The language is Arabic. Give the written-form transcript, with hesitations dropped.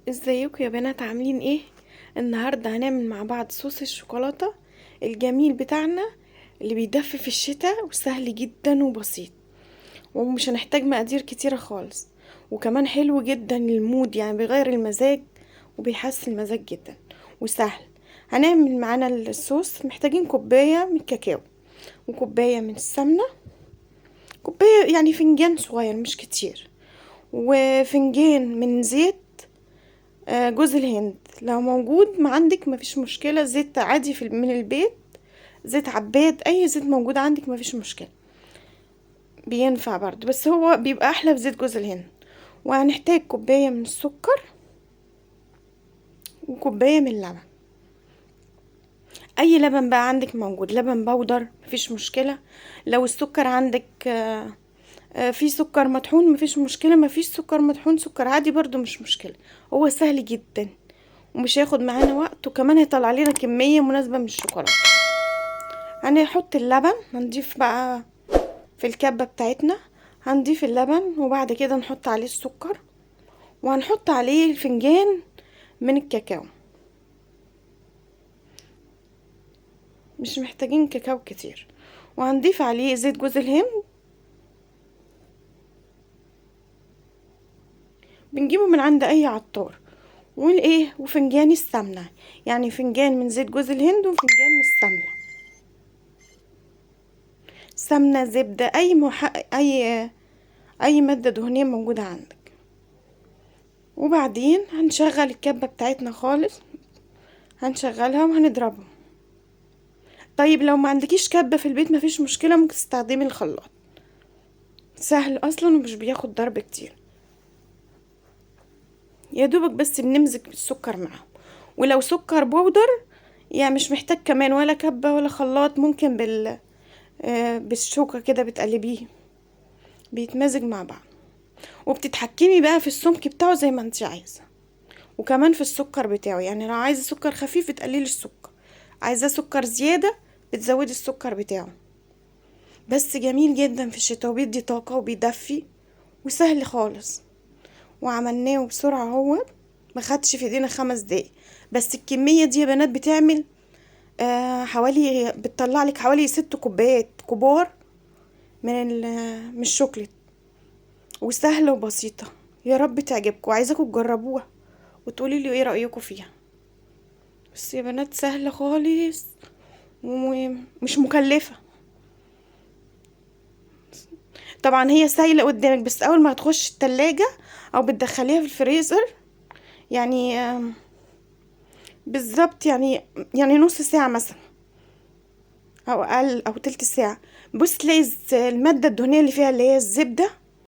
ازيكم يا بنات، عاملين ايه؟ النهارده هنعمل مع بعض صوص الشوكولاته الجميل بتاعنا اللي بيدفي في الشتاء وسهل جدا وبسيط، ومش هنحتاج مقادير كتيره خالص، وكمان حلو جدا للمود، يعني بيغير المزاج وبيحسن المزاج جدا وسهل. هنعمل معانا الصوص، محتاجين كوبايه من الكاكاو وكوبايه من السمنه، كوبايه يعني فنجان صغير مش كتير، وفنجان من زيت جوز الهند لو موجود ما عندك مفيش مشكلة، زيت عادي من البيت، زيت عباد، اي زيت موجود عندك مفيش مشكلة، بينفع برضو، بس هو بيبقى احلى بزيت جوز الهند. وهنحتاج كوباية من السكر وكوباية من اللبن، اي لبن بقى عندك موجود، لبن بودر مفيش مشكلة. لو السكر عندك في سكر مطحون مفيش مشكلة، مفيش سكر مطحون سكر عادي برضو مش مشكلة. هو سهل جدا ومش هياخد معانا وقت، وكمان هيطلع لنا كمية مناسبة من الشوكولاتة. هنحط اللبن، هنضيف بقى في الكبة بتاعتنا، هنضيف اللبن وبعد كده نحط عليه السكر، وهنحط عليه فنجان من الكاكاو، مش محتاجين كاكاو كتير، وهنضيف عليه زيت جوز الهند، بنجيبه من عند اي عطار، والايه وفنجان السمنة، يعني فنجان من زيت جوز الهند وفنجان من السمنة، سمنة زبدة اي مادة دهنية موجودة عندك. وبعدين هنشغل الكبة بتاعتنا خالص، هنشغلها وهنضربها. طيب لو ما عندكيش كبة في البيت مفيش مشكلة، ممكن تستخدمي الخلاط، سهل اصلا ومش بياخد ضرب كتير، يا دوبك بس بنمزج السكر معاه. ولو سكر بودر يعني مش محتاج كمان ولا كبة ولا خلاط، ممكن بالشوكة كده بتقلبيه بيتمزج مع بعض، وبتتحكمي بقى في السمك بتاعه زي ما انت عايزة، وكمان في السكر بتاعه، يعني لو عايزة سكر خفيف بتقللي السكر، عايزة سكر زيادة بتزودي السكر بتاعه. بس جميل جدا في الشتاء وبيدي طاقة وبيدفي وسهل خالص، وعملناه بسرعة، هو ما خدش في ايدينا 5 دقايق. بس الكمية دي يا بنات بتعمل حوالي، بتطلع لك حوالي 6 كوبايات كبار من الشوكليت، وسهلة وبسيطة. يا رب تعجبكم، عايزاكم تجربوها وتقولي لي ايه رأيكم فيها. بس يا بنات سهلة خالص ومش مكلفة. طبعا هي سايلة قدامك، بس اول ما هتخش التلاجة او بتدخليها في الفريزر، يعني بالظبط، يعني نص ساعة مثلا او اقل او تلت ساعة، بص تلاقي المادة الدهنية اللي فيها اللي هي الزبدة